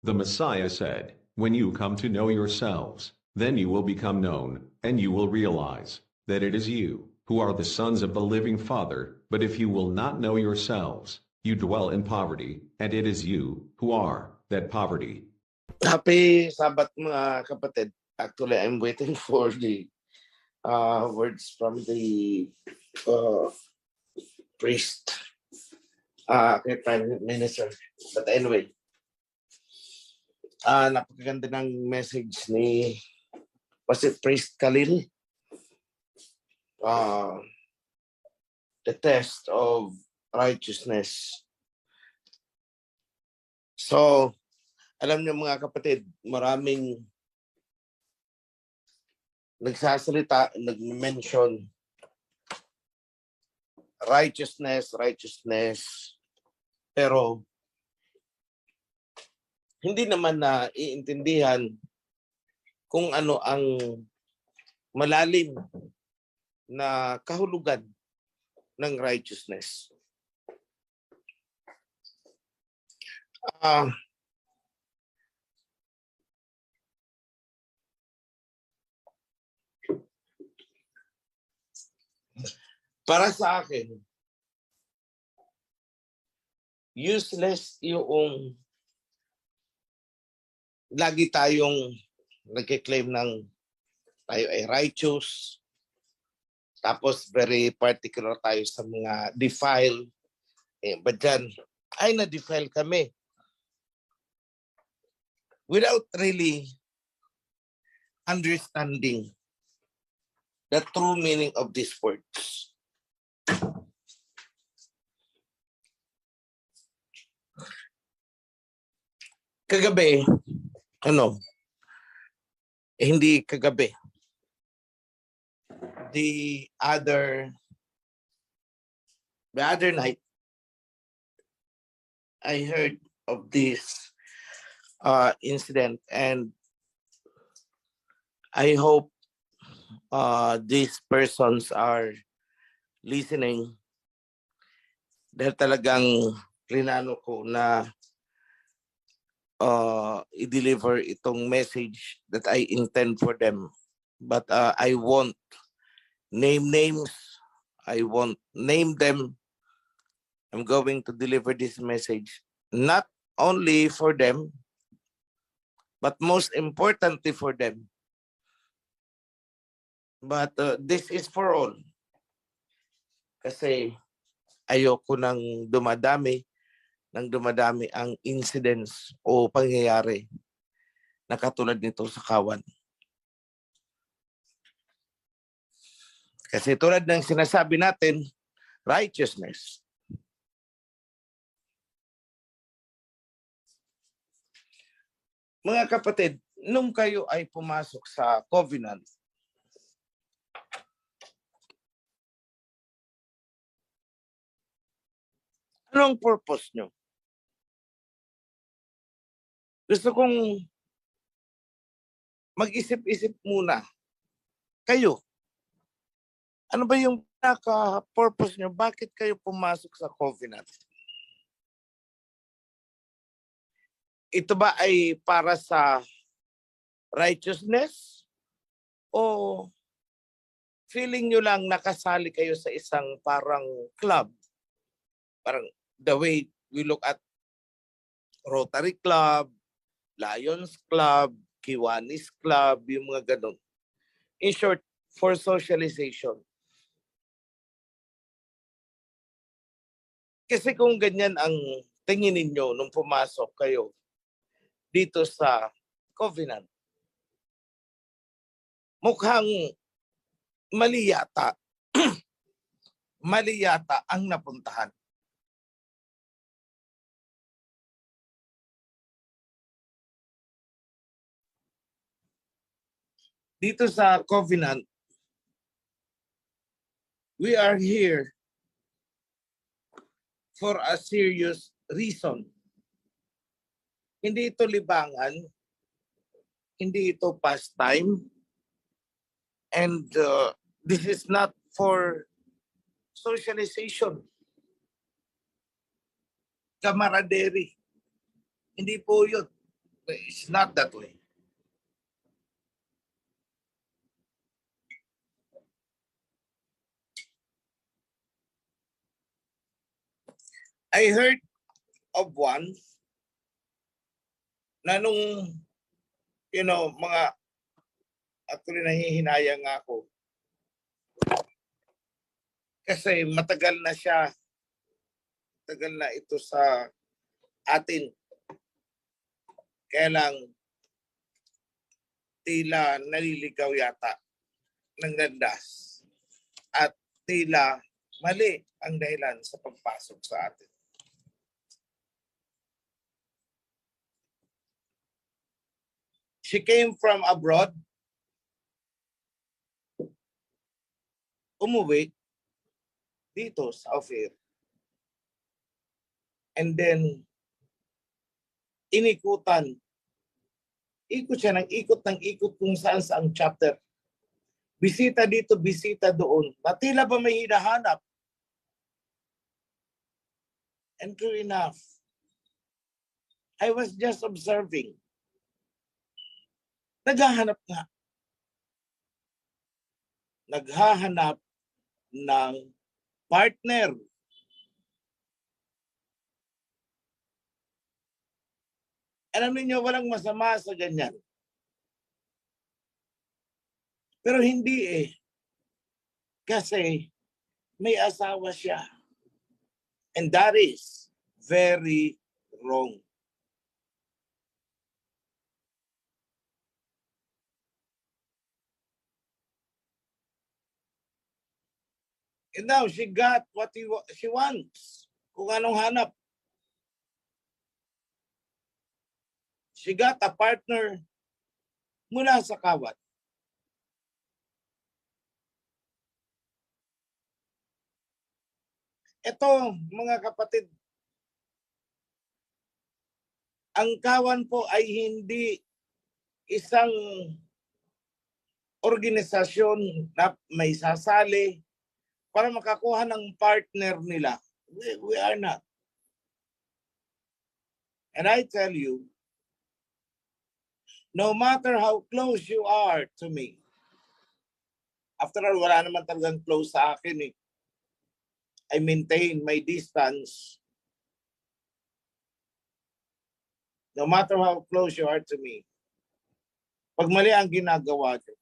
The Messiah said, "When you come to know yourselves, then you will become known, and you will realize that it is you who are the sons of the living Father. But if you will not know yourselves, you dwell in poverty, and it is you who are that poverty." Happy Sabbath mga kapatid. Actually, I'm waiting for the words from the priest, Prime Minister. But anyway, napakaganda ng message ni, was it Priest Khalil? The test of righteousness. So, alam niyo mga kapatid, maraming nagsasalita, nag-mention righteousness, pero hindi naman na iintindihan kung ano ang malalim na kahulugan ng righteousness. Para sa akin, useless yung lagi tayong nagkiklaim ng tayo ay righteous, tapos very particular tayo sa mga defile. But dyan, ay na-defile kami. Without really understanding the true meaning of these words. Kagabi, hindi kagabi. The other night, I heard of this incident, and I hope these persons are listening. Dahil talagang plinano ko na i-deliver itong message that I intend for them. But I won't name names. I won't name them. I'm going to deliver this message not only for them, but most importantly for them. But this is for all. Kasi ayoko nang dumadami ang incidents o pangyayari na katulad nito sa Kawan. Kasi tulad ng sinasabi natin, righteousness. Mga kapatid, nung kayo ay pumasok sa covenant, anong purpose nyo? Gusto kong mag-isip-isip muna. Kayo, ano ba yung pinaka-purpose nyo? Bakit kayo pumasok sa covenant? Ito ba ay para sa righteousness? O feeling nyo lang nakasali kayo sa isang parang club? Parang the way we look at Rotary Club, Lions Club, Kiwanis Club, yung mga ganun. In short, for socialization. Kasi kung ganyan ang tingin ninyo nung pumasok kayo dito sa covenant, mukhang mali yata. Mali yata ang napuntahan. Dito sa covenant, we are here for a serious reason. Hindi ito libangan, hindi ito pastime, and this is not for socialization, camaraderie. Hindi po yun. It's not that way. I heard of one na nung, mga actually nahihinayang nga ako. Kasi matagal na siya, matagal na ito sa atin. Kaya lang, tila naliligaw yata ng landas. At tila mali ang dahilan sa pagpasok sa atin. She came from abroad. Umuwi dito sa Ophir. And then, inikutan. Ikot siya ng ikot kung saan chapter. Bisita dito, bisita doon. Natila ba may hinahanap? And true enough, I was just observing. Naghahanap nga. Naghahanap ng partner. Alam niyo, walang masama sa ganyan. Pero hindi eh. Kasi may asawa siya. And that is very wrong. And now she got what she wants. Kung anong hanap. She got a partner mula sa kawat. Ito, mga kapatid, ang kawan po ay hindi isang organisasyon na may sasali para makakuha ng partner nila. We are not. And I tell you, no matter how close you are to me, after all, wala naman talagang close sa akin eh. I maintain my distance. No matter how close you are to me, pag mali ang ginagawa nyo,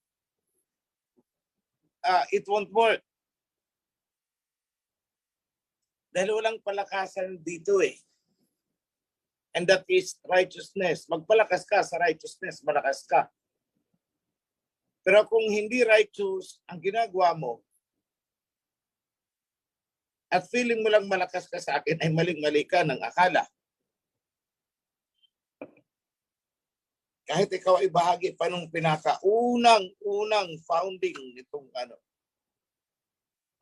it won't work. Dahil walang palakasan dito eh. And that is righteousness. Magpalakas ka sa righteousness, malakas ka. Pero kung hindi righteous ang ginagawa mo, at feeling mo lang malakas ka sa akin, ay maling-mali ka ng akala. Kahit ikaw ay bahagi pa nung pinaka-unang founding nitong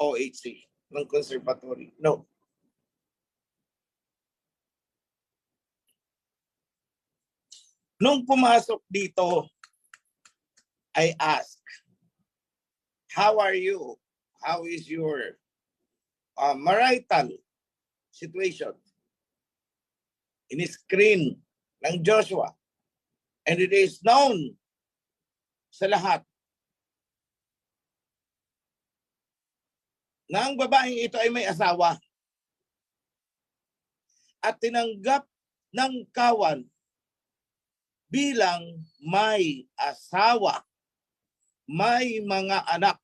OHC, ng conservatory. No. Nung pumasok dito, I ask, how are you? How is your marital situation? In-screen ng Joshua. And it is known sa lahat na ang babaeng ito ay may asawa. At tinanggap ng kawan bilang may asawa, may mga anak.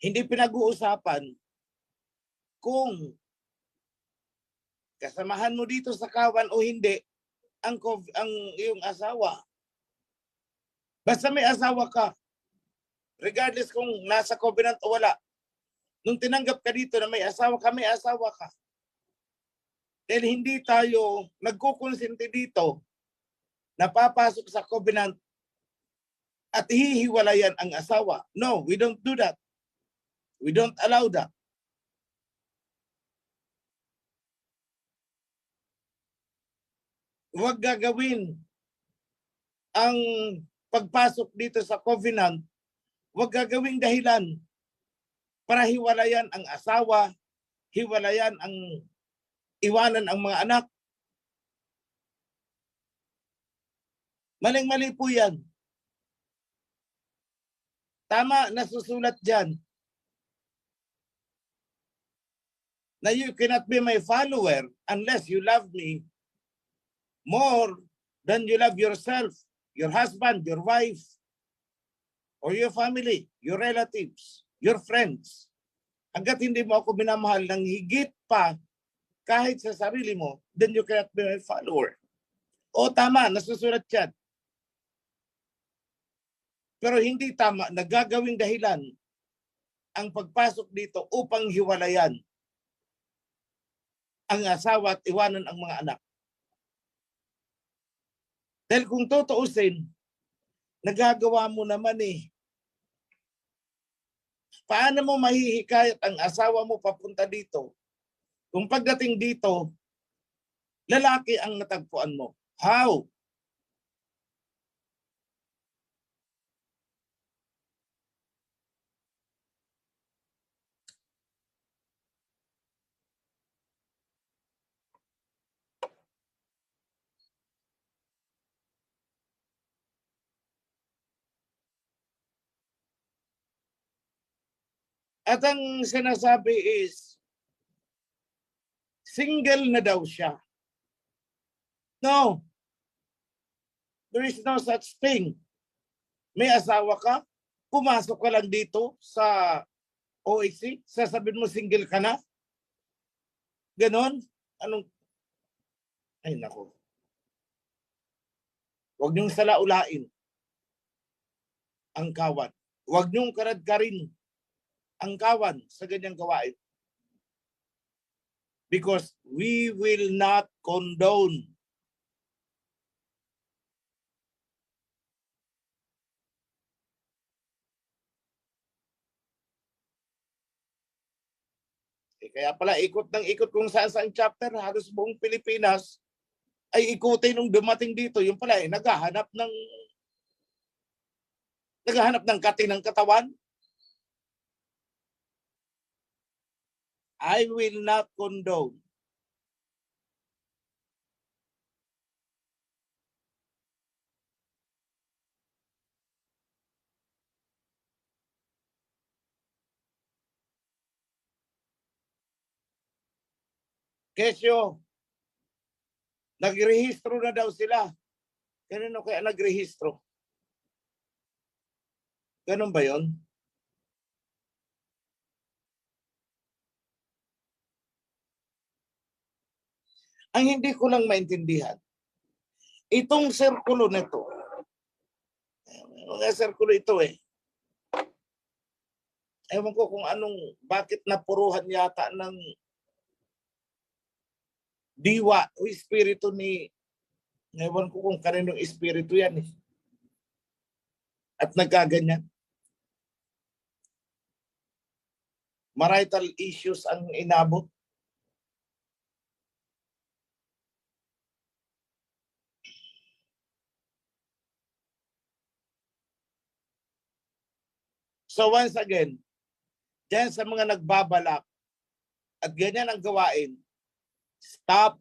Hindi pinag-uusapan kung kasamahan mo dito sa kawan o hindi ang iyong asawa. Basta may asawa ka, regardless kung nasa covenant o wala. Nung tinanggap ka dito na may asawa ka, may asawa ka. Dahil hindi tayo nagkukonsente dito na papasok sa covenant at hihiwalayan ang asawa. No, we don't do that. We don't allow that. Huwag gagawin ang pagpasok dito sa covenant, huwag gagawing dahilan para hiwalayan ang asawa, hiwalayan ang iwanan ang mga anak. Maling-mali po yan. Tama, nasusulat dyan na you cannot be my follower unless you love me more than you love yourself, your husband, your wife, or your family, your relatives, your friends. Hanggat hindi mo ako minamahal ng higit pa kahit sa sarili mo, then you cannot be my follower. O tama, nasusulat yan. Pero hindi tama na gagawing dahilan ang pagpasok dito upang hiwalayan ang asawa at iwanan ang mga anak. Dahil kung tutuusin, nagagawa mo naman eh. Paano mo mahihikayat ang asawa mo papunta dito? Kung pagdating dito, lalaki ang natagpuan mo. How? At ang sinasabi is, single na daw siya. No. There is no such thing. May asawa ka, pumasok ka lang dito sa OIC, sasabihin mo single ka na? Ganon? Anong? Ay nako. Huwag niyong salaulain ang kawan. Huwag niyong karad-karin ang kawan sa ganyang gawain. Because we will not condone kaya pala ikot ng ikot kung saan chapter, halos buong Pilipinas ay ikutin nung dumating dito. Yung pala naghahanap ng kati ng katawan. I will not condone. Kesyo, nagrehistro na daw sila. Kanino kaya nagrehistro? Ganun ba yon? Ang hindi ko lang maintindihan, itong sirkulo nito, mga sirkulo ito eh, ewan ko kung bakit napuruhan yata ng diwa o espiritu ni, ewan ko kung kaninong espiritu yan eh. At nagkaganyan. Marital issues ang inabot. So once again, dyan sa mga nagbabalak at ganyan ang gawain, stop.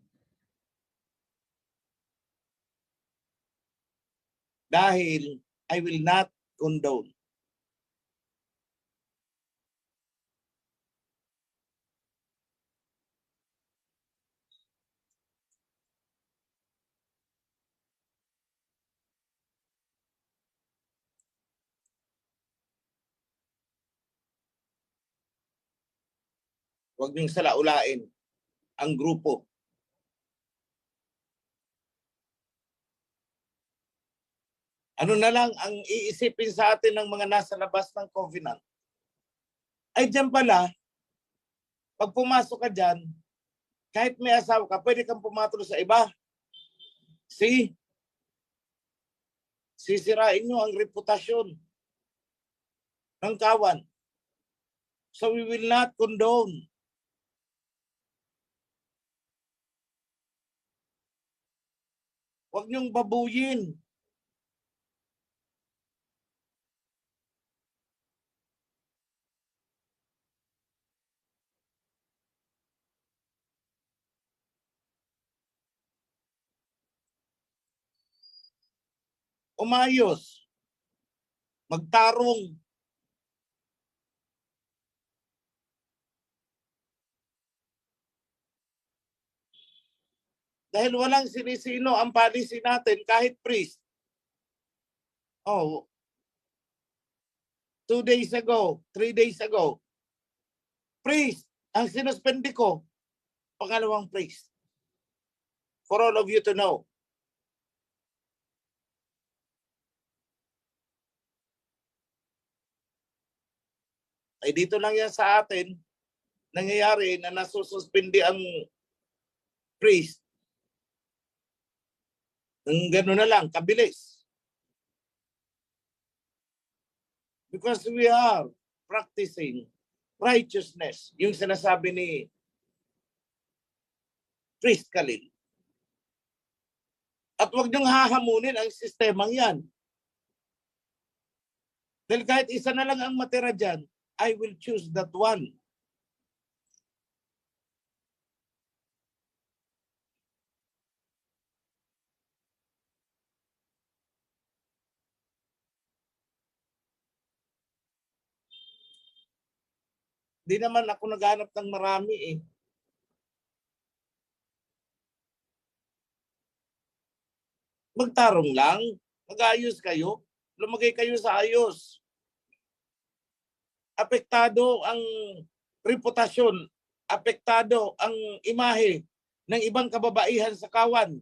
Dahil I will not condone. Huwag niyong salaulain ang grupo. Ano na lang ang iisipin sa atin ng mga nasa labas ng covenant? Ay dyan pala, pag pumasok ka dyan, kahit may asawa ka, pwede kang pumatol sa iba. See? Sisirain nyo ang reputasyon ng kawan. So we will not condone. Huwag niyong babuyin. umayos, magtarong. Dahil walang sinisino ang policy natin kahit priest. Oh, 2 days ago, 3 days ago, priest, ang sinuspende ko, pangalawang priest. For all of you to know. Ay dito lang yan sa atin, nangyayari na nasususpindi ang priest. Ang gano'n na lang, kabilis. Because we are practicing righteousness. Yung sinasabi ni Priest Khalil. At huwag niyong hahamunin ang sistemang yan. Dahil kahit isa na lang ang matira dyan, I will choose that one. Di naman ako naghanap ng marami eh. Magtarong lang, mag-ayos kayo, lumagay kayo sa ayos. Apektado ang reputasyon, apektado ang imahe ng ibang kababaihan sa kawan.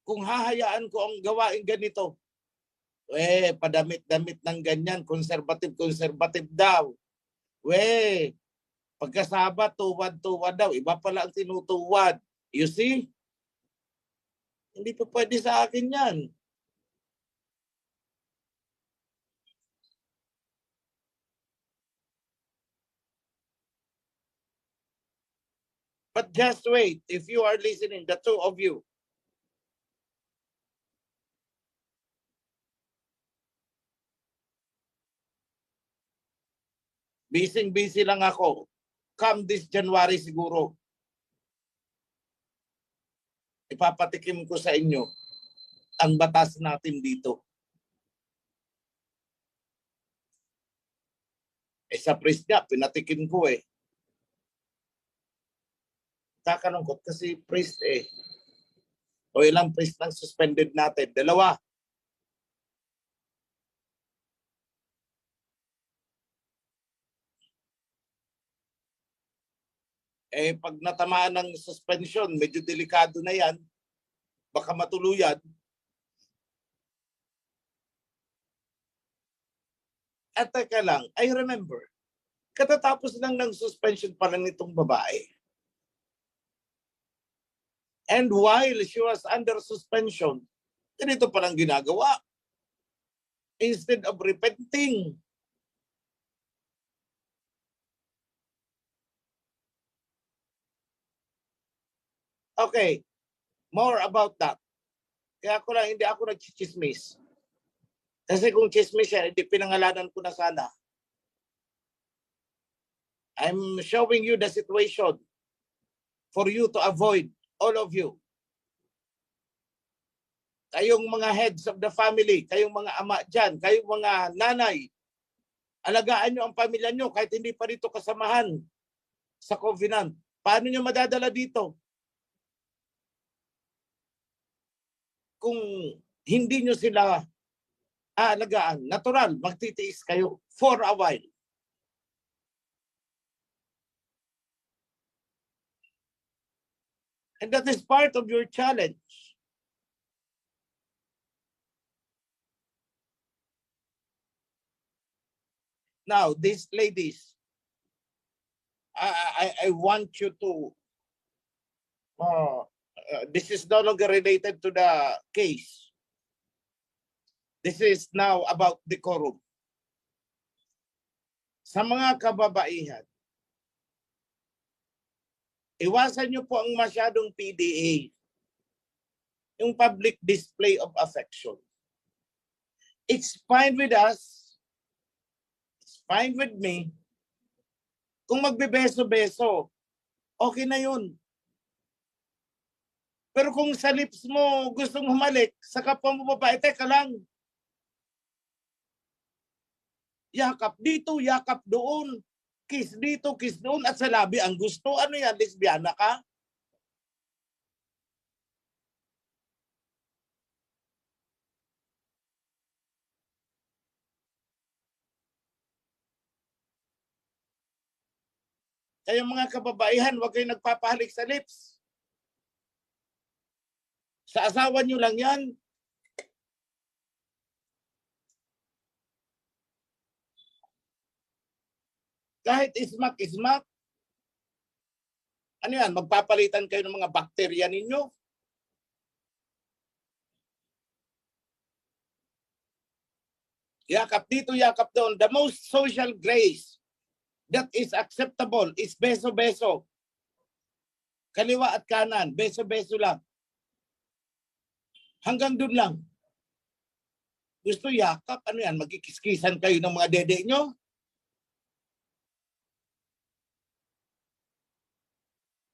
Kung hahayaan ko ang gawain ganito, padamit-damit ng ganyan, conservative daw. Pagkasaba, tuwad-tuwad daw. Iba pala ang tinutuwad. You see? Hindi pa pwede sa akin yan. But just wait, if you are listening, the two of you, busy lang ako. Come this January siguro, ipapatikim ko sa inyo ang batas natin dito. Sa priest niya, pinatikim ko eh. Kakalungkot kasi priest eh. O ilang priest lang suspended natin? 2. Pag natamaan ng suspension, medyo delikado na yan. Baka matuluyan. At teka lang, I remember, katatapos lang ng suspension pa lang nitong babae. And while she was under suspension, ganito palang ginagawa. Instead of repenting, okay, more about that. Kaya hindi ako nagchichismis. Kasi kung chismis yan, hindi pinangalanan ko na sana. I'm showing you the situation for you to avoid, all of you. Kayong mga heads of the family, kayong mga ama dyan, kayong mga nanay, alagaan nyo ang pamilya nyo kahit hindi pa dito kasamahan sa covenant. Paano nyo madadala dito? Kung hindi nyo sila aalagaan, natural, magtitiis kayo for a while. And that is part of your challenge. Now, these ladies, I want you to, this is no longer related to the case. This is now about decorum. Sa mga kababaihan, iwasan nyo po ang masyadong PDA, yung public display of affection. It's fine with us, it's fine with me. Kung magbebeso-beso, okay na yun. Pero kung sa lips mo gustong humalik, sa kapwa mo babae, teka lang. Yakap dito, yakap doon. Kiss dito, kiss doon. At sa labi ang gusto. Ano yan, lesbiana ka? Kaya mga kababaihan, huwag kayong nagpapahalik sa lips. Sa asawa nyo lang yan. Kahit ismak-ismak. Ano yan, magpapalitan kayo ng mga bakterya ninyo. Yakap dito, yakap doon. The most social grace that is acceptable is beso-beso. Kaliwa at kanan, beso-beso lang. Hanggang doon lang. Gusto yakap, ano yan, magkikiskisan kayo ng mga dede nyo?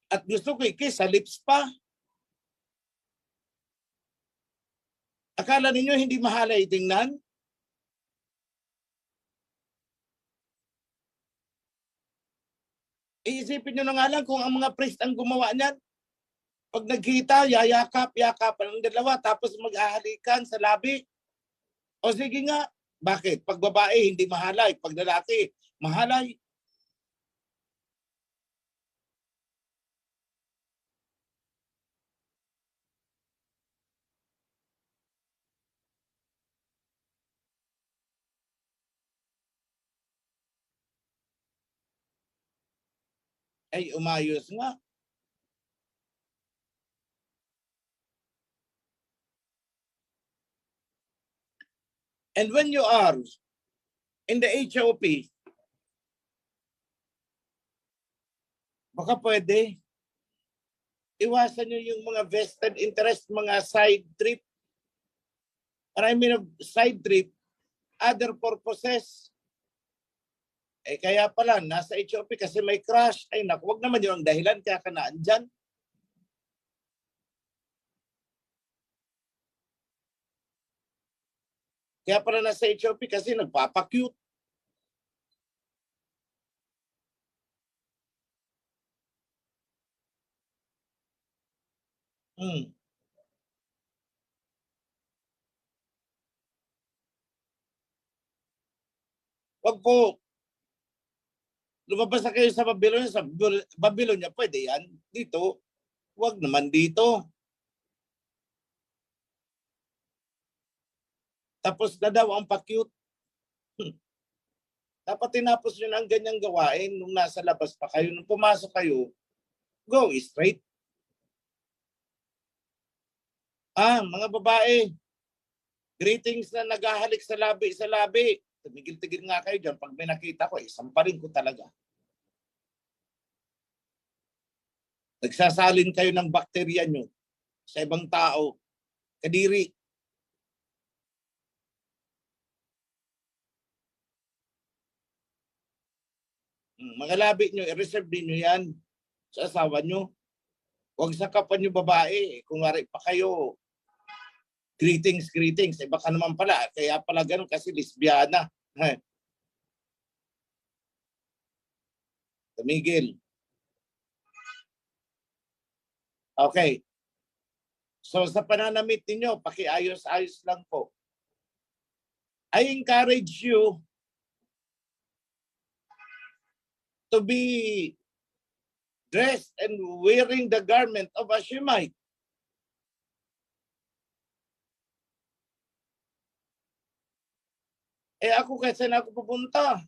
At gusto ko ikis sa lips pa. Akala ninyo hindi mahalay tingnan? Iisipin nyo na nga lang kung ang mga priest ang gumawa niyan. Pag nagkita, yayakap ang dalawa, tapos mag-ahalikan sa labi. O sige nga, bakit? Pag babae, hindi mahalay. Pag lalaki, mahalay. Ay, umayos nga. And when you are in the HOP, baka pwede. Iwasan nyo yung mga vested interest, mga side trip. And I mean, side trip, other purposes. Eh kaya pala, nasa HOP kasi may crush. Ay naku, wag naman yun ang dahilan, kaya ka naan dyan. Kaya pala nasa HOP kasi nagpapakute. Wag po. Lumabas na kayo sa Babylonia, pwede yan. Dito, wag naman dito. Tapos na daw ang pa-cute. Dapat tinapos nyo na ang ganyang gawain nung nasa labas pa kayo. Nung pumasok kayo, go straight. Mga babae, greetings na naghahalik sa labi. Tumigil-tigil nga kayo dyan. Pag may nakita ko, samparin ko talaga. Nagsasalin kayo ng bakterya nyo sa ibang tao. Kadiri. Mga labi nyo, i-reserve din nyo yan sa asawa nyo. Huwag sa kapwa nyo babae. Kung ngari pa kayo, greetings. Baka naman pala, kaya pala ganun kasi lesbiana. Tumigil. Okay. So sa pananamit ninyo, pakiayos-ayos lang po. I encourage you to be dressed and wearing the garment of a Shemite. Ako kasi na ako pupunta.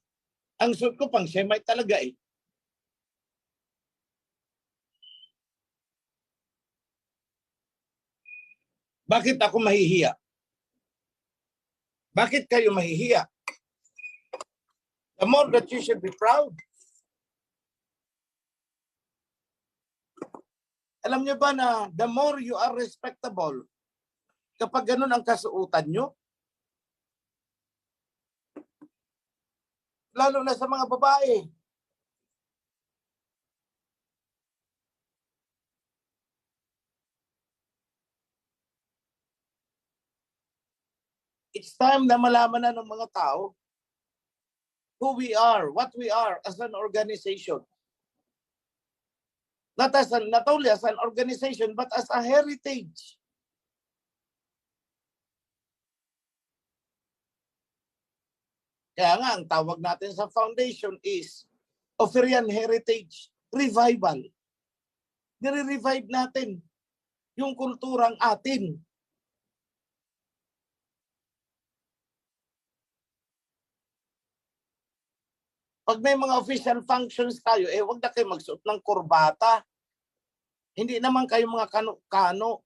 Ang suit ko pang Shemite talaga eh. Bakit ako mahihiya? Bakit kayo mahihiya? The more that you should be proud. Alam niyo ba na the more you are respectable, kapag ganun ang kasuotan nyo, lalo na sa mga babae, It's time na malaman na ng mga tao who we are, what we are as an organization. Not only as an organization, but as a heritage. Kaya nga, ang tawag natin sa foundation is Oferian Heritage Revival. Nire-revive natin yung kulturang atin. Pag may mga official functions tayo, huwag na kayo magsuot ng kurbata. Hindi naman kayo mga kano,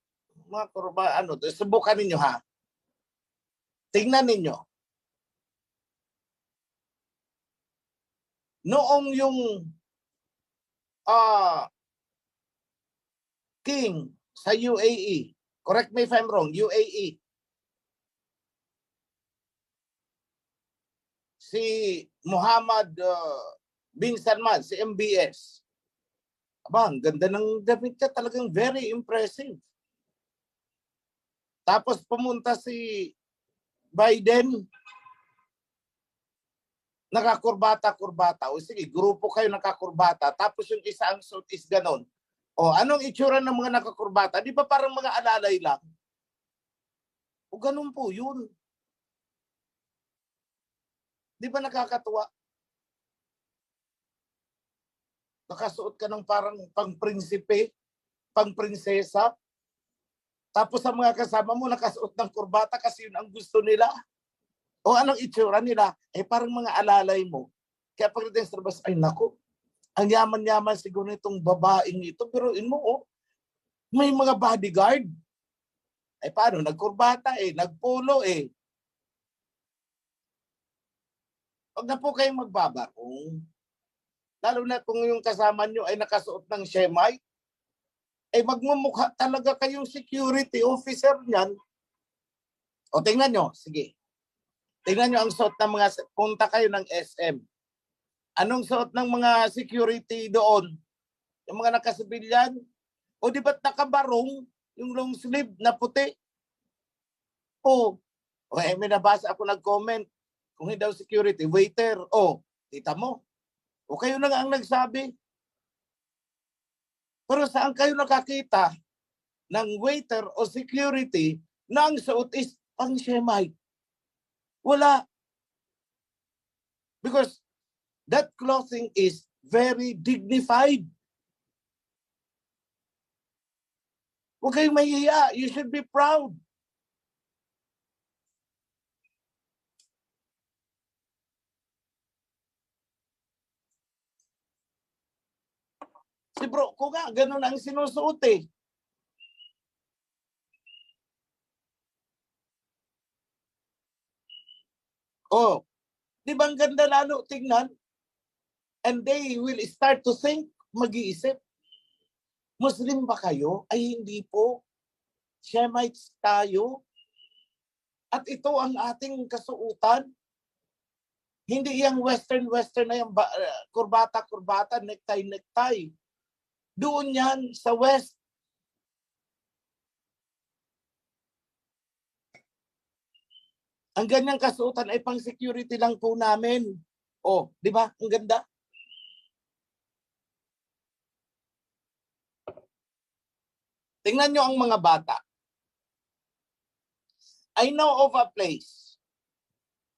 mga kurbata, subukan ninyo ha. Tingnan ninyo. Noong yung king sa UAE, correct me if I'm wrong, UAE, si Muhammad bin Salman, si MBS. Aba, ang ganda ng damit niya, talagang very impressive. Tapos pumunta si Biden, nakakurbata-kurbata. O sige, grupo kayo nakakurbata. Tapos yung isa ang suit is ganon. O anong itsura ng mga nakakurbata? Di ba parang mga alalay lang? O ganon po yun. Di ba nakakatuwa? Nakasuot ka ng parang pang-prinsipe, pang-prinsesa. Tapos sa mga kasama mo nakasuot ng kurbata kasi yun ang gusto nila. O anong itsura nila? Parang mga alalay mo. Kaya pagdating sa labas, ay naku, ang yaman-yaman siguro nitong babaeng ito. Pero may mga bodyguard. Paano? Nagkurbata nagpolo Huwag na po kayong magbabarong. Lalo na kung yung kasama nyo ay nakasuot ng shemite, magmumukha talaga kayong security officer niyan. O tingnan nyo, sige. Tingnan nyo ang suot ng mga, punta kayo ng SM. Anong suot ng mga security doon? Yung mga nakasibilyan? O di ba't nakabarong yung long sleeve na puti? May nabasa ako nag-comment. Kung hindi daw security, waiter. Kita mo. O kayo na nga ang nagsabi. Pero saan kayo nakakita ng waiter o security na ang suot is pang shemite? Wala. Because that clothing is very dignified. Huwag kayong mahihiya. You should be proud. Si bro ko nga, ganun ang sinusuot Di ba ang ganda lalo tingnan? And they will start to think, mag-iisip, Muslim ba kayo? Ay hindi po. Shemites tayo. At ito ang ating kasuutan. Hindi yung western na yung kurbata, necktie. Doon yan sa west. Ang ganyang kasuotan ay pang security lang po namin. Di ba? Ang ganda. Tingnan nyo ang mga bata. I know of a place.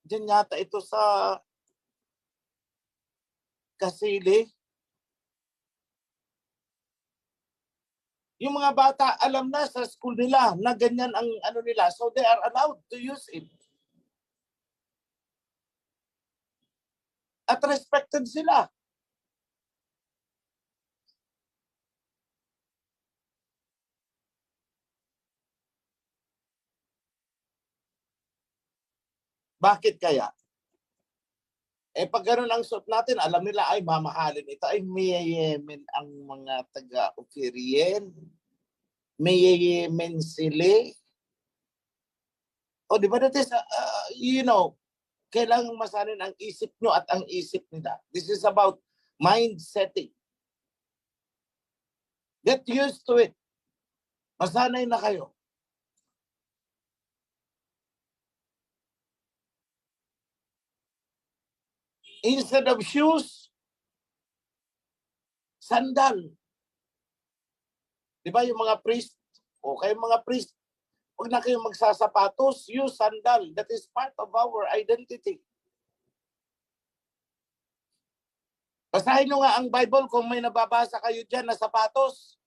Diyan yata ito sa Kasili. Yung mga bata, alam na sa school nila na ganyan ang nila. So they are allowed to use it. At respected sila. Bakit kaya? Pag ganun ang suot natin, alam nila ay mamahalin. Ito ay mayayaman ang mga taga-Oferian. Mayayaman sila. Di ba that is, kailangan masanin ang isip nyo at ang isip nila. This is about mind setting. Get used to it. Masanay na kayo. Instead of shoes, sandal. Di ba yung mga priest, o kayo mga priest, huwag na kayong magsasapatos, use sandal. That is part of our identity. Basahin nyo nga ang Bible kung may nababasa kayo dyan na sapatos.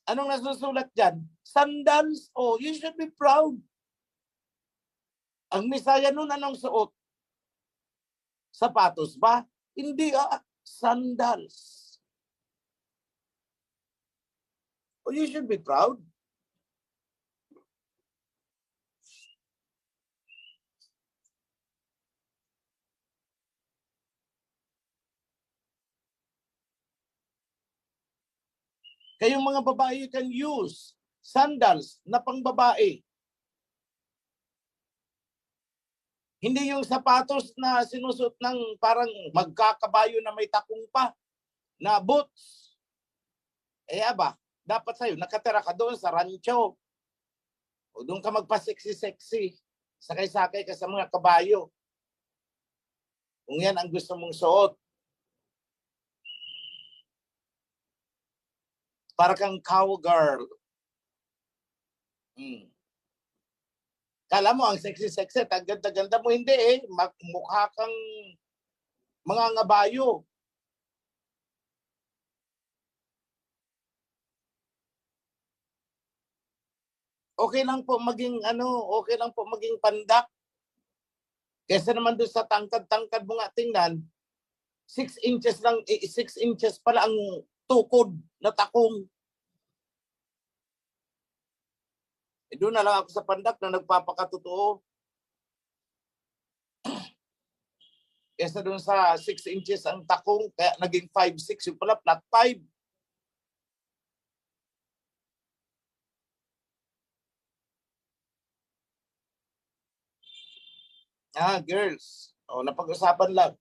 Anong nasusulat dyan? Sandals. Oh, you should be proud. Ang Misaya nun, anong suot? Sapatos ba? Hindi, sandals. Oh, you should be proud. Kayong mga babae, you can use sandals na pangbabae. Hindi yung sapatos na sinusot ng parang magkakabayo na may takong pa, na boots. Ba, dapat sa'yo, nakatira ka doon sa rancho. O doon ka magpa-sexy-sexy. Sakay-sakay ka sa mga kabayo. Kung yan ang gusto mong suot. Para kang cowgirl. Kala mo ang sexy-sexy, ang ganda-ganda mo, hindi mukha kang mga ngabayo. Okay lang po maging okay lang po maging pandak. Kesa naman doon sa tangkad-tangkad mo nga tingnan, 6 inches lang, 6 inches pala ang tukod na takong. Doon na lang ako sa pandak na nagpapakatotoo. Kesa doon sa 6 inches ang takong, kaya naging 5'6", yung pala flat 5. Girls. Napag-usapan lang.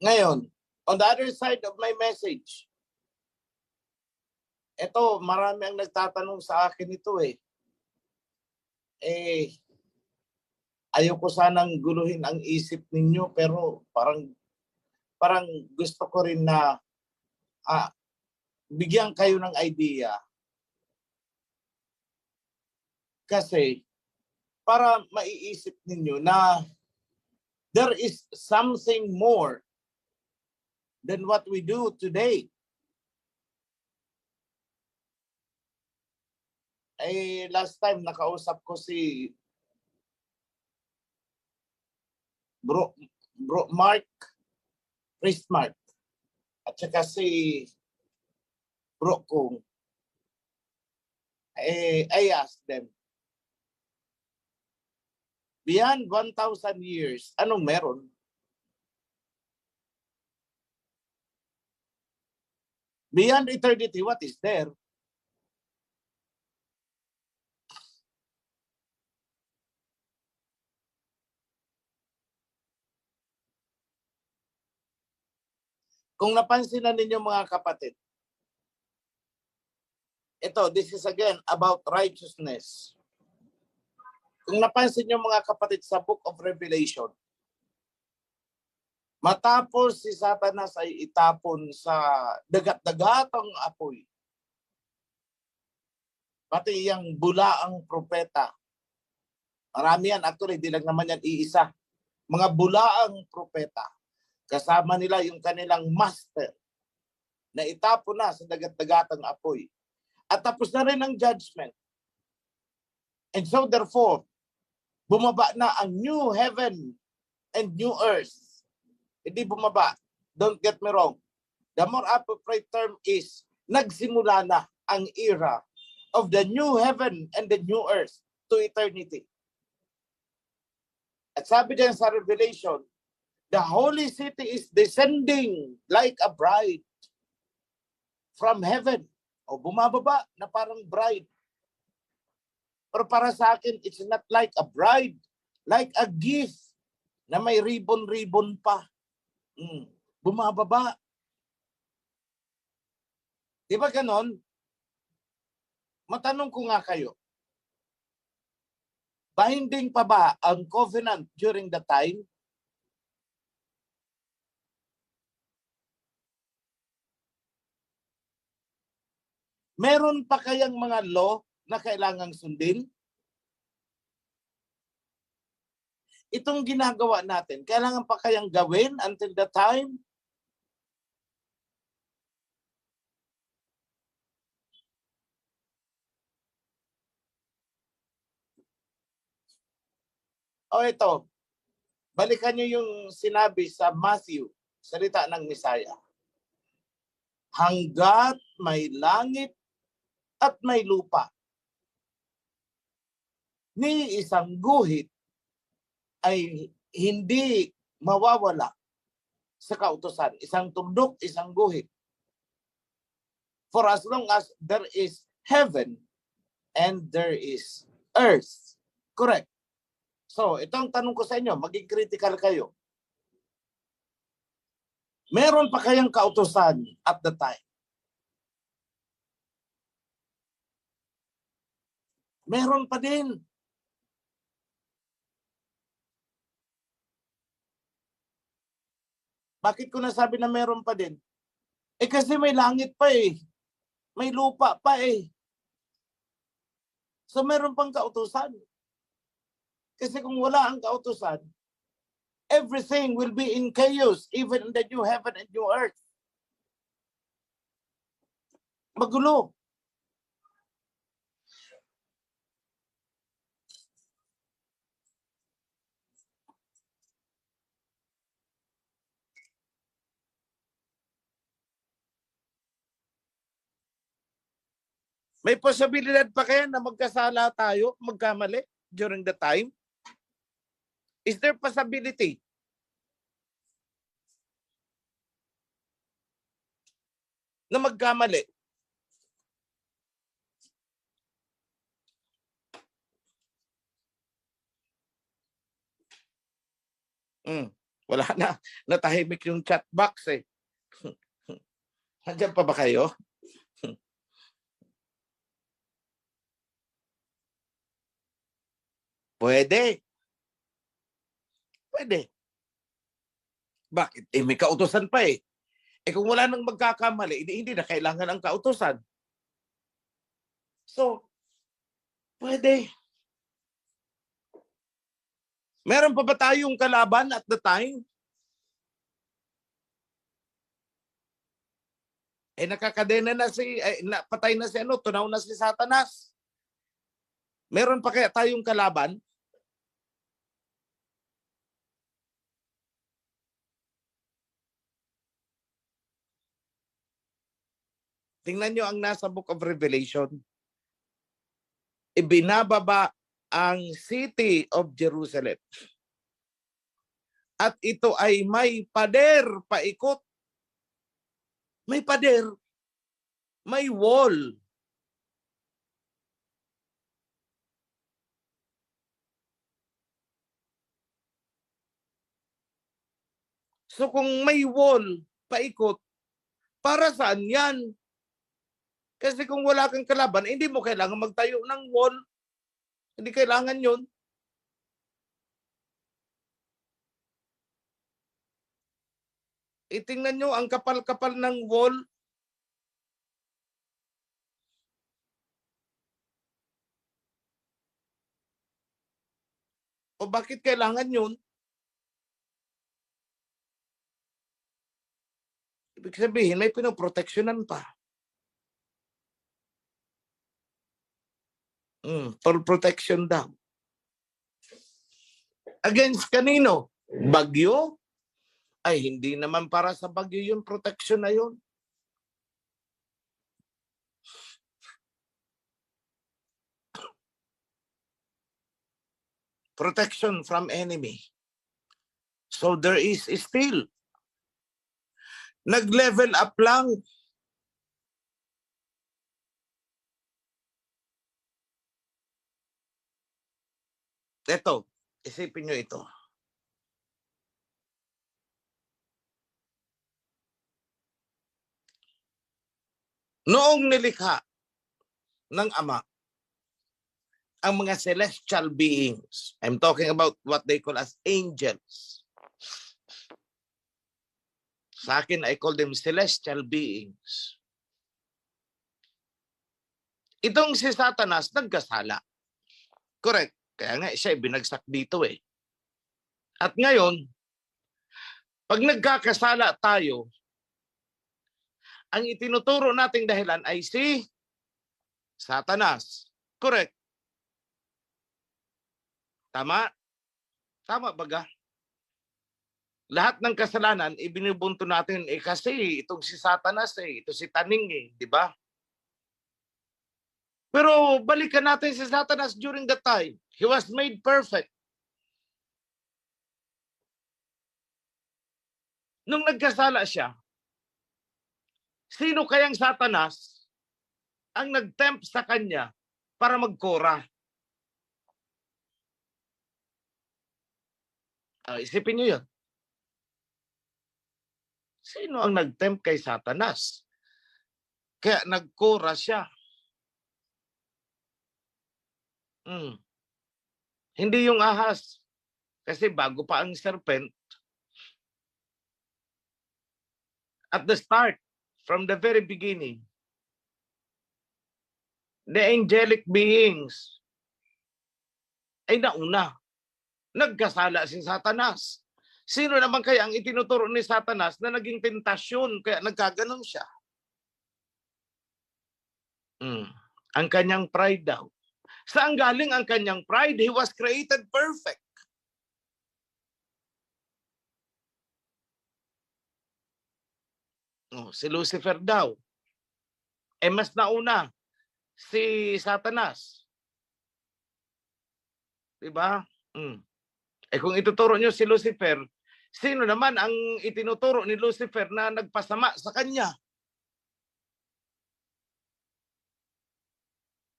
Ngayon, on the other side of my message, ito, marami ang nagtatanong sa akin ito ayoko sanang guluhin ang isip ninyo, pero parang gusto ko rin na bigyan kayo ng idea. Kasi para maiisip ninyo na there is something more than what we do today. Last time nakausap ko si Bro Mark, Priest Mark, at saka si Bro Kung. I asked them, beyond 1,000 years, anong meron? Beyond eternity, what is there? Kung napansin na ninyo mga kapatid, this is again about righteousness. Kung napansin nyo mga kapatid sa Book of Revelation, matapos si Satanas ay itapon sa dagat-dagatang apoy, pati yung bulaang propeta, marami yan, actually, di lang naman yan iisa, mga bulaang propeta, kasama nila yung kanilang master, na itapon na sa dagat-dagatang apoy. At tapos na rin ang judgment. And so therefore, bumaba na ang new heaven and new earth. Hindi bumaba. Don't get me wrong. The more appropriate term is, nagsimula na ang era of the new heaven and the new earth to eternity. At sabi diyan sa Revelation, the holy city is descending like a bride from heaven. Bumababa na parang bride. Pero para sa akin, it's not like a bride, like a gift na may ribbon-ribbon pa. Bumababa. Di ba ganon? Matanong ko nga kayo, Binding pa ba ang covenant during the time? Meron pa kayang mga law na kailangang sundin? Itong ginagawa natin, kailangan pa kayang gawin until the time? O ito, balikan niyo yung sinabi sa Matthew, salita ng Misaya. Hanggat may langit at may lupa, ni isang guhit ay hindi mawawala sa kautusan. Isang tundok, isang guhit. For as long as there is heaven and there is earth. Correct. So, itong tanong ko sa inyo, maging critical kayo. Meron pa kayang kautusan at the time? Meron pa din. Bakit ko nasabi na meron pa din? Kasi may langit pa eh. May lupa pa eh. So meron pang kautusan. Kasi kung wala ang kautusan, everything will be in chaos, even in the new heaven and new earth. Magulo. May posibilidad pa kaya na magkasala tayo, magkamali during the time? Is there possibility? Na magkamali? Wala na. Natahimik yung chat box eh. Nandiyan pa ba kayo? Pwede. Pwede. Bakit? May kautusan pa eh. Kung wala nang magkakamali, hindi na kailangan ang kautusan. So, pwede. Meron pa ba tayong kalaban at the time? Nakakadena na patay na si tunaw na si Satanas. Meron pa kaya tayong kalaban? Tingnan nyo ang nasa Book of Revelation. Ibinababa ang city of Jerusalem. At ito ay may pader paikot. May pader. May wall. So kung may wall paikot, para saan yan? Kasi kung wala kang kalaban, hindi mo kailangan magtayo ng wall. Hindi kailangan yun. Itingnan nyo ang kapal-kapal ng wall. O bakit kailangan yun? Ibig sabihin, may pinoproteksyonan pa. For protection daw. Against kanino? Bagyo? Ay, hindi naman para sa bagyo yung protection na yun. Protection from enemy. So there is still. Nag-level up lang. Ito, isipin nyo ito. Noong nilikha ng Ama ang mga celestial beings. I'm talking about what they call as angels. Sa akin, I call them celestial beings. Itong si Satanas, nagkasala. Correct. Kaya nga, siya binagsak dito eh. At ngayon, pag nagkakasala tayo, ang itinuturo nating dahilan ay si Satanas. Correct. Tama? Tama baga? Lahat ng kasalanan, ibinubunto natin kasi itong si Satanas ito si Taning di ba? Pero balikan natin si Satanas during that time. He was made perfect. Nung nagkasala siya, sino kayang Satanas ang nag-tempt sa kanya para magkora? Isipin niyo yun. Sino ang nag-tempt kay Satanas? Kaya nagkora siya. Hindi yung ahas. Kasi bago pa ang serpent, at the start, from the very beginning, the angelic beings ay nauna. Nagkasala si Satanas. Sino naman kaya ang itinuturo ni Satanas na naging tentasyon kaya nagkaganon siya? Ang kanyang pride daw. Saan galing ang kanyang pride? He was created perfect. Si Lucifer daw. Mas nauna si Satanas. Diba? Kung ituturo nyo si Lucifer, sino naman ang itinuturo ni Lucifer na nagpasama sa kanya?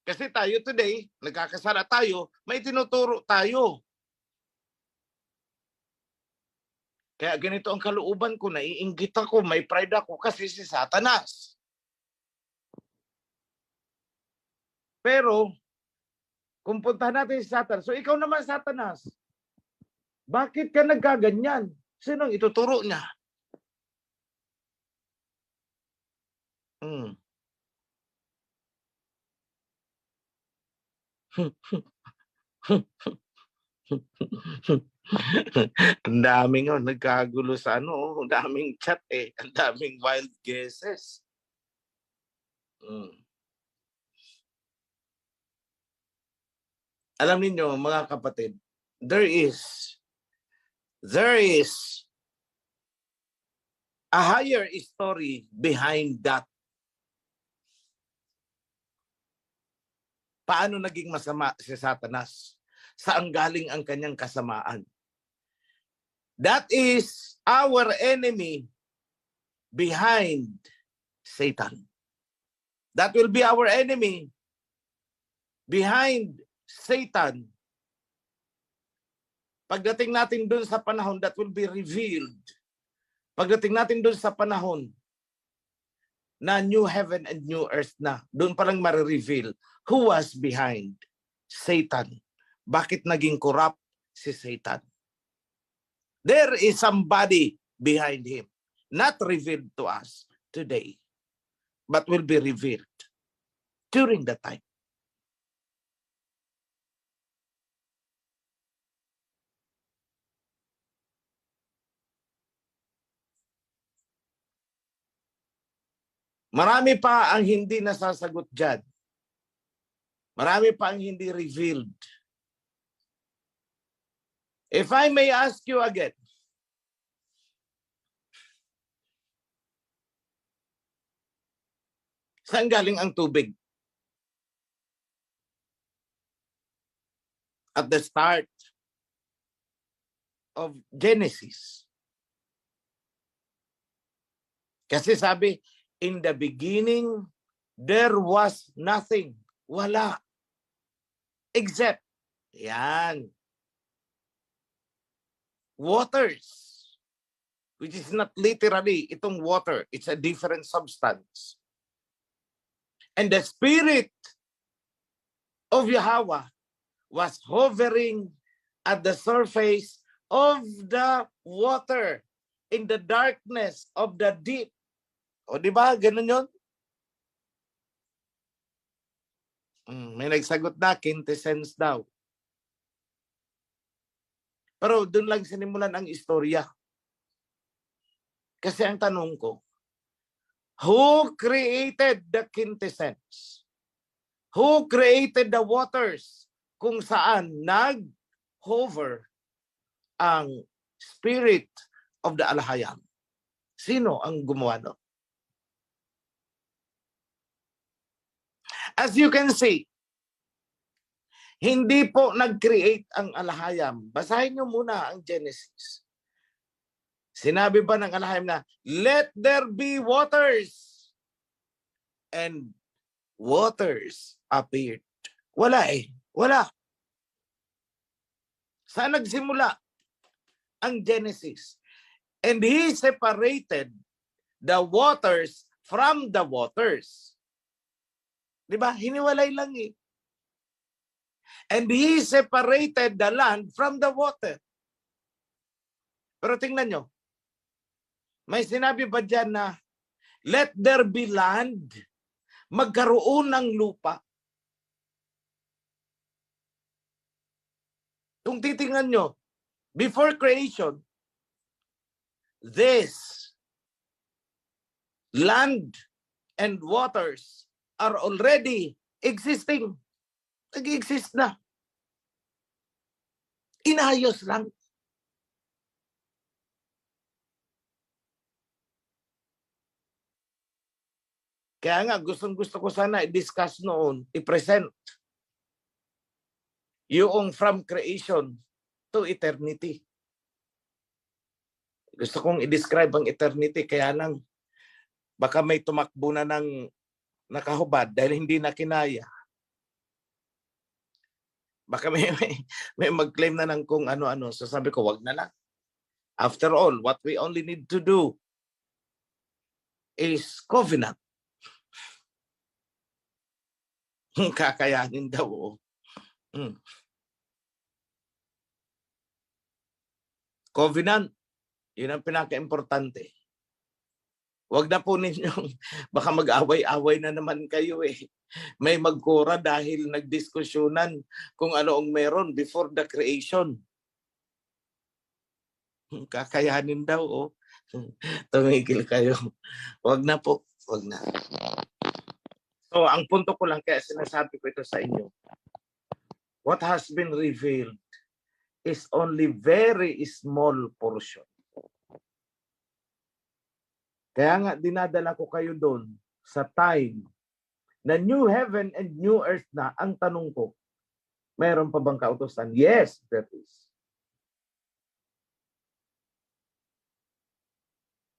Kasi tayo today, nagkakasala tayo, may tinuturo tayo. Kaya ganito ang kalooban ko, naiinggit ako, may pride ako kasi si Satanas. Pero, kung puntahan natin si Satanas, so ikaw naman Satanas, bakit ka nagkaganyan? Sino ang ituturo niya? Ang daming nagkagulo sa ang daming chat ang daming wild guesses. Alam niyo mga kapatid, there is a higher story behind that. Paano naging masama si Satanas? Saan galing ang kanyang kasamaan? That is our enemy behind Satan. That will be our enemy behind Satan. Pagdating natin dun sa panahon, that will be revealed. Pagdating natin dun sa panahon na new heaven and new earth na, dun palang marireveal who was behind Satan. Bakit naging corrupt si Satan? There is somebody behind him, not revealed to us today, but will be revealed during that time. Marami pa ang hindi nasasagot dyan. Marami pa ang hindi revealed. If I may ask you again, saan galing ang tubig? At the start of Genesis. Kasi sabi, in the beginning, there was nothing. Wala. Except, yan, waters. Which is not literally itong water. It's a different substance. And the Spirit of Yahweh was hovering at the surface of the water in the darkness of the deep. O di ba? Ganun yun? May nagsagot na, quintessence daw. Pero doon lang sinimulan ang istorya. Kasi ang tanong ko, who created the quintessence? Who created the waters kung saan nag-hover ang spirit of the Alhayam? Sino ang gumawa no? As you can see, hindi po nag-create ang Alhayam. Basahin niyo muna ang Genesis. Sinabi ba ng Alhayam na, let there be waters. And waters appeared. Wala eh. Wala. Saan nagsimula ang Genesis? And he separated the waters from the waters. Diba? Hiniwalay lang eh. And he separated the land from the water. Pero tingnan nyo, may sinabi ba dyan na let there be land, magkaroon ng lupa? Kung titingnan nyo, before creation, this land and waters are already existing. Nag-exist na. Inayos lang. Kaya nga, gustong-gusto ko sana i-discuss noon, i-present yung from creation to eternity. Gusto kong i-describe ang eternity, kaya lang baka may tumakbo na ng nakahubad dahil hindi na kinaya. Baka may mag-claim na ng kung ano-ano. So sabi ko, wag na lang. After all, what we only need to do is covenant. Kakayanin daw. Covenant, yun ang pinaka-importante. Huwag na po ninyong, baka mag-away-away na naman kayo eh. May magkura dahil nagdiskusyonan kung ano ang meron before the creation. Kakayanin daw, oh. Tumigil kayo. Huwag na po, huwag na. So, ang punto ko lang, kaya sinasabi ko ito sa inyo. What has been revealed is only very small portion. Kaya nga, dinadala ko kayo doon sa time na new heaven and new earth na. Ang tanong ko, mayroon pa bang kautusan? Yes, there is.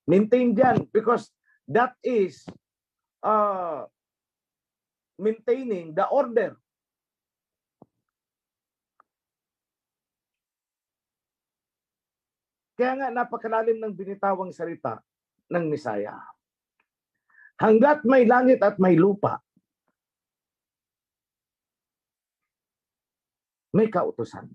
Maintain dyan because that is maintaining the order. Kaya nga, napakalalim ng binitawang salita ng Misaya. Hanggat may langit at may lupa, may kautusan.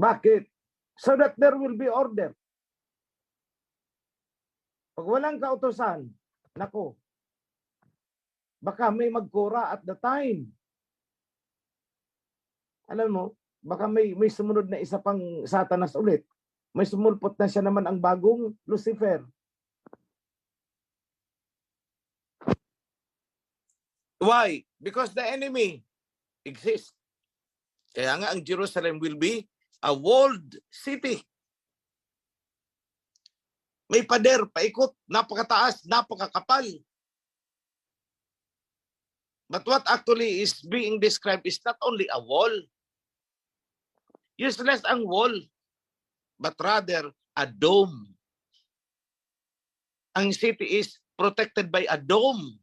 Bakit? So that there will be order. Pag walang kautusan, nako, baka may magkura at the time. Alam mo, baka may sumunod na isa pang Satanas ulit. May sumulpot na siya naman ang bagong Lucifer. Why? Because the enemy exists. Kaya nga ang Jerusalem will be a walled city. May pader, paikot, napakataas, napakakapal. But what actually is being described is not only a wall. Useless ang wall, but rather a dome. Ang city is protected by a dome.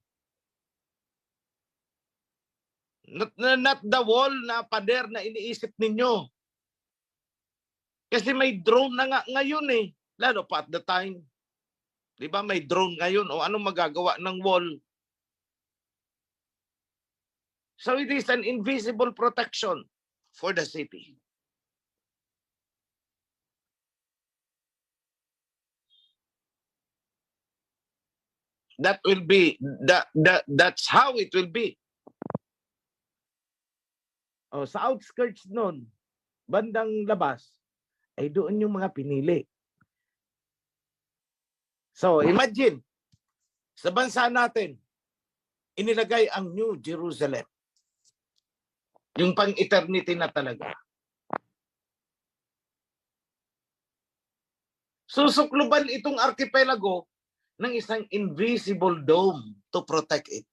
Not the wall na pader na iniisip ninyo. Kasi may drone na nga ngayon eh. Lalo pa at the time. Di ba may drone ngayon o anong magagawa ng wall? So it is an invisible protection for the city. That will be that's how it will be. Oh, sa outskirts nun, bandang labas, ay doon yung mga pinili. So imagine, sa bansa natin, inilagay ang New Jerusalem. Yung pang-eternity na talaga. Susukluban itong archipelago ng isang invisible dome to protect it.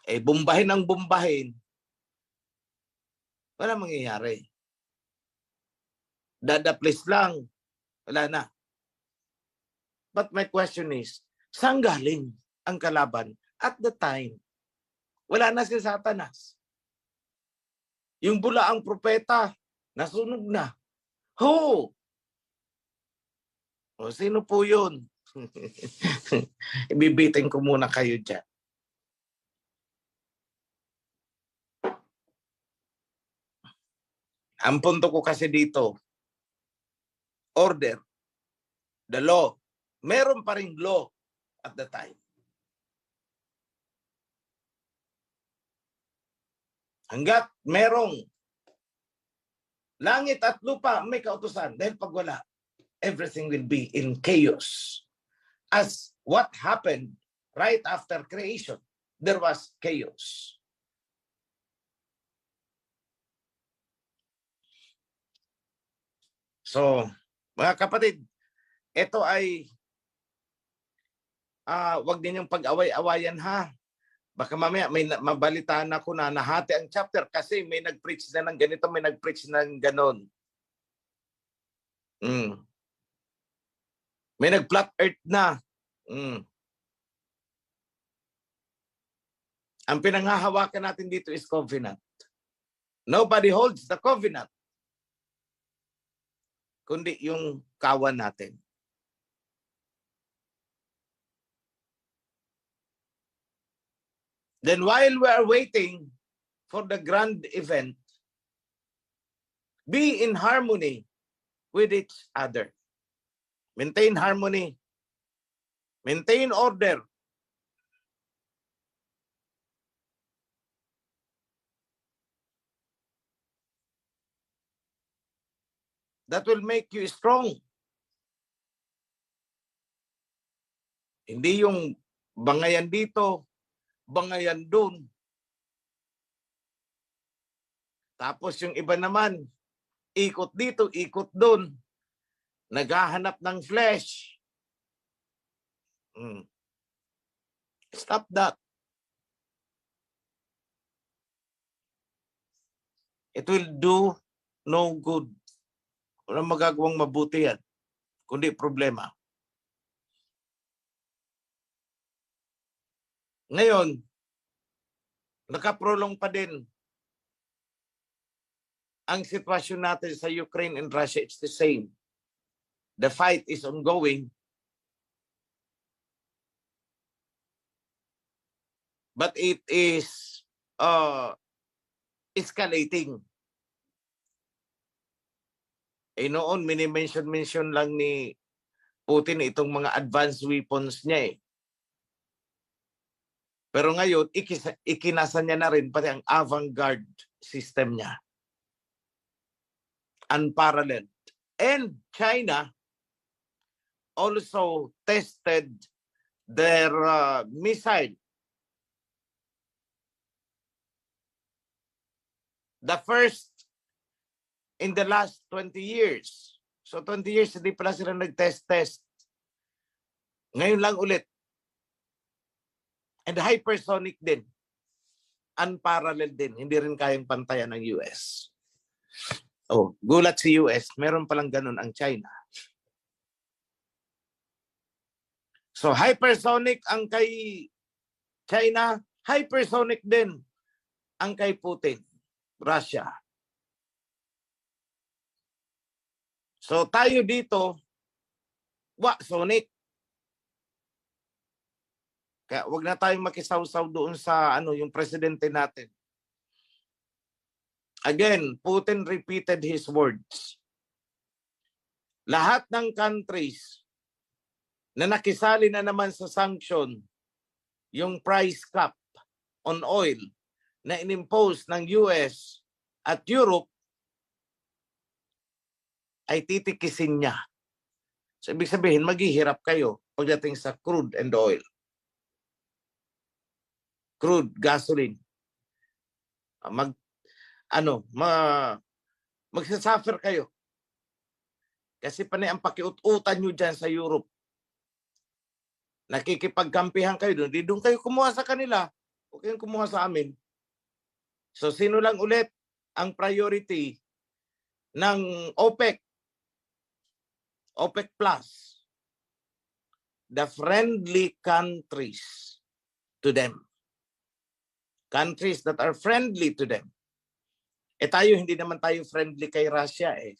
Eh, bombahin ang bombahin, wala mangyayari. Dadaplis lang, wala na. But my question is, saan galing ang kalaban at the time? Wala na si Satanas. Yung bulaang propeta, nasunog na. Ho! O, sino po yun? Ibibitin ko muna kayo dyan. Ang punto ko kasi dito, order, the law. Meron pa ring law at the time. Hanggat merong langit at lupa may kautusan. Dahil pag wala, everything will be in chaos. As what happened right after creation, there was chaos. So, mga kapatid, ito ay wag ninyong pag-away-awayan ha. Baka mamaya may mabalitaan ako na nahati ang chapter kasi may nag-preach na ng ganito, may nag-preach na ng ganon. May nag-flat earth na. Ang pinanghahawakan natin dito is covenant. Nobody holds the covenant, kundi yung kawan natin. Then while we are waiting for the grand event, be in harmony with each other. Maintain harmony. Maintain order. That will make you strong. Hindi yung bangayan dito, bangayan dun. Tapos yung iba naman, ikot dito, ikot dun. Naghahanap ng flesh. Stop that. It will do no good. Walang magagawang mabuti yan, kundi problema. Ngayon, nakaprolong pa din ang sitwasyon natin sa Ukraine and Russia. It's the same. The fight is ongoing. But it is escalating. Eh noon, mini-mention lang ni Putin itong mga advanced weapons niya eh. Pero ngayon, ikinasa niya na rin pati ang avant-garde system niya. Unparalleled. And China also tested their missile. The first in the last 20 years. So 20 years, hindi pala sila nag-test. Ngayon lang ulit. And hypersonic din. Unparalleled din. Hindi rin kayang pantayan ng US. Oh, gulat si US. Meron palang ganun ang China. So hypersonic ang kay China. Hypersonic din ang kay Putin. Russia. So tayo dito, sonic. Kaya wag na tayong makisawsaw doon sa yung presidente natin. Again, Putin repeated his words. Lahat ng countries na nakisali na naman sa sanction, yung price cap on oil na inimpose ng US at Europe, ay titikisin niya. So, ibig sabihin, maghihirap kayo pagdating sa crude and oil. Crude, gasoline. Magsasuffer kayo. Kasi panay ang pakiut-utan nyo dyan sa Europe. Nakikipagkampihan kayo doon. Di doon kayo kumuha sa kanila. Huwag kayong kumuha sa amin. So, sino lang ulit ang priority ng OPEC? OPEC Plus. The friendly countries to them. Countries that are friendly to them. Tayo, hindi naman tayo friendly kay Russia eh.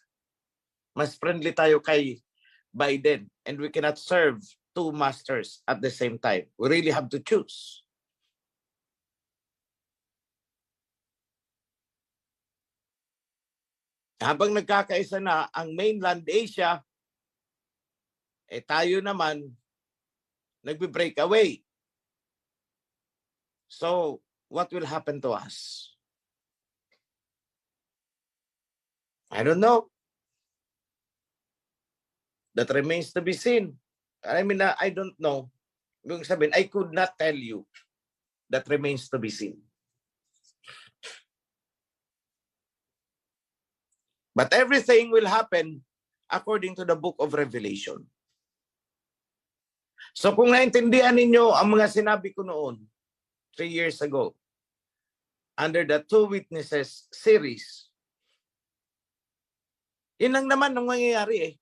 Mas friendly tayo kay Biden. And we cannot serve two masters at the same time. We really have to choose. Habang nagkakaisa na ang mainland Asia, tayo naman nagbe-break away. So, what will happen to us? I don't know. That remains to be seen. I mean, I don't know. Yung sabihin, I could not tell you. That remains to be seen. But everything will happen according to the book of Revelation. So kung naintindihan ninyo ang mga sinabi ko noon, 3 years ago, under the Two Witnesses series, yun lang naman ang mangyayari eh.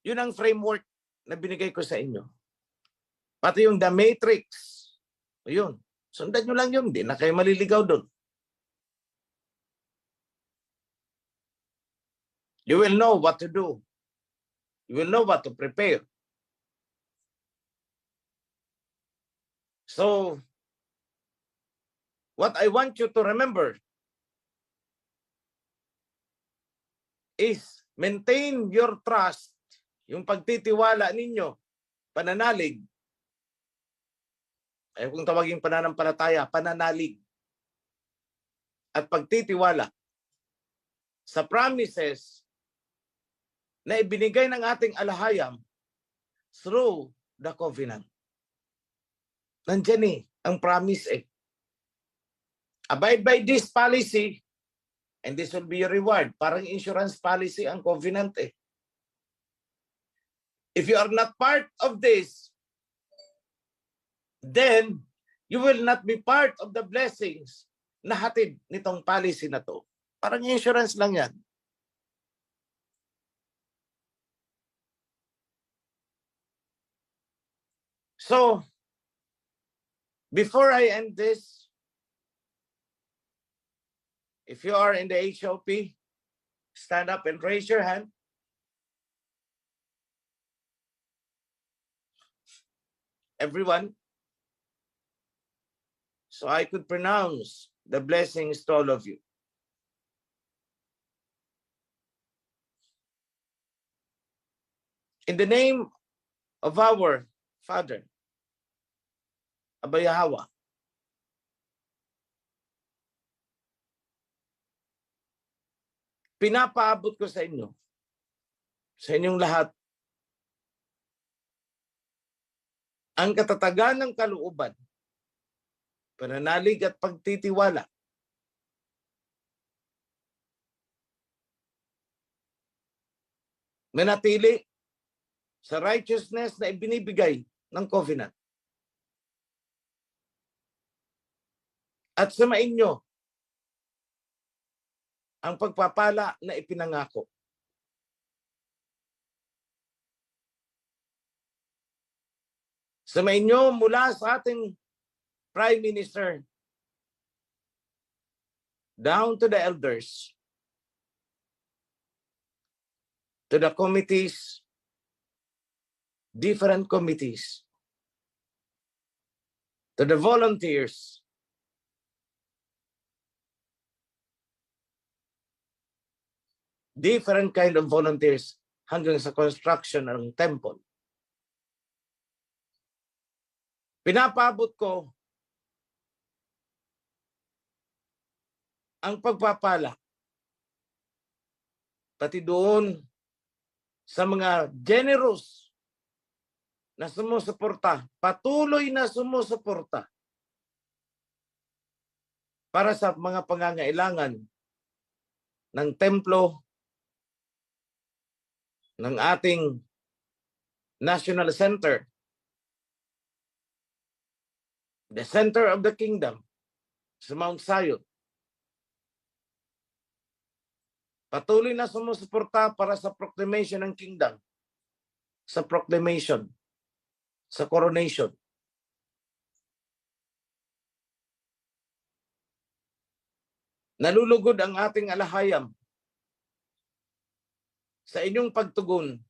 Yun ang framework na binigay ko sa inyo. Pati yung The Matrix, yun. Sundan nyo lang yun, hindi na kayo maliligaw doon. You will know what to do. You will know what to prepare. So, what I want you to remember is maintain your trust, yung pagtitiwala ninyo, pananalig. Ayaw kung tawaging pananampalataya, pananalig. At pagtitiwala sa promises na ibinigay ng ating alahayam through the covenant. Nandiyan eh, ang promise eh. Abide by this policy and this will be your reward. Parang insurance policy ang covenant eh. If you are not part of this, then you will not be part of the blessings na hatid nitong policy na to. Parang insurance lang yan. So, before I end this, if you are in the HOP, stand up and raise your hand. Everyone. So I could pronounce the blessings to all of you. In the name of our Father, Abba Yahweh, pinapaabot ko sa inyo, sa inyong lahat, ang katatagan ng kalooban, pananalig at pagtitiwala manatili sa righteousness na ibinibigay ng covenant. At samain nyo ang pagpapala na ipinangako. Samain nyo mula sa ating Prime Minister down to the elders, to the committees, different committees, to the volunteers, different kind of volunteers hanggang sa construction ng temple. Pinapabot ko ang pagpapala pati doon sa mga generous na sumusuporta, patuloy na sumusuporta para sa mga pangangailangan ng templo, ng ating National Center, the center of the kingdom sa Mount Zion. Patuloy na sumusuporta para sa proclamation ng kingdom, sa proclamation, sa coronation. Nalulugod ang ating alahayam sa inyong pagtugon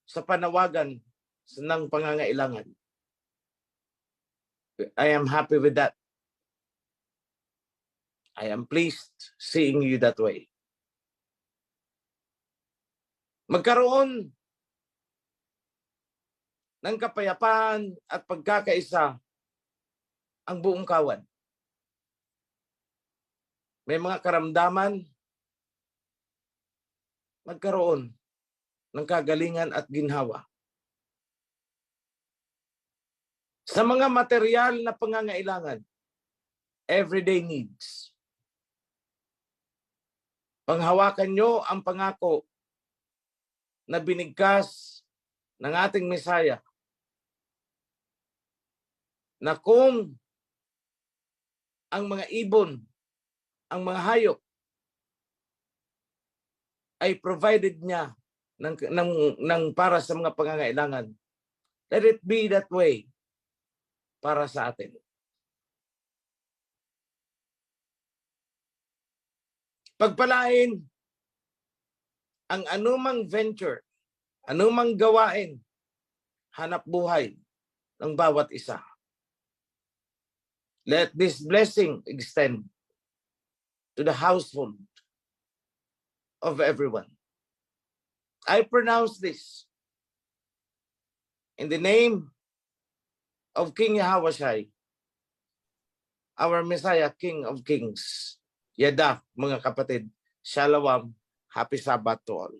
sa panawagan ng pangangailangan. I am happy with that. I am pleased seeing you that way. Magkaroon ng kapayapaan at pagkakaisa ang buong kawan. May mga karamdaman, magkaroon ng kagalingan at ginhawa. Sa mga material na pangangailangan, everyday needs. Panghawakan nyo ang pangako na binigkas ng ating Mesaya na kung ang mga ibon, ang mga hayop ay provided niya ng para sa mga pangangailangan, let it be that way para sa atin. Pagpalain ang anumang venture, anumang gawain, hanap buhay ng bawat isa. Let this blessing extend to the household of everyone. I pronounce this in the name of King Yahweh, our Messiah, King of Kings. Yada, mga kapatid. Shalom. Happy Sabbath to all.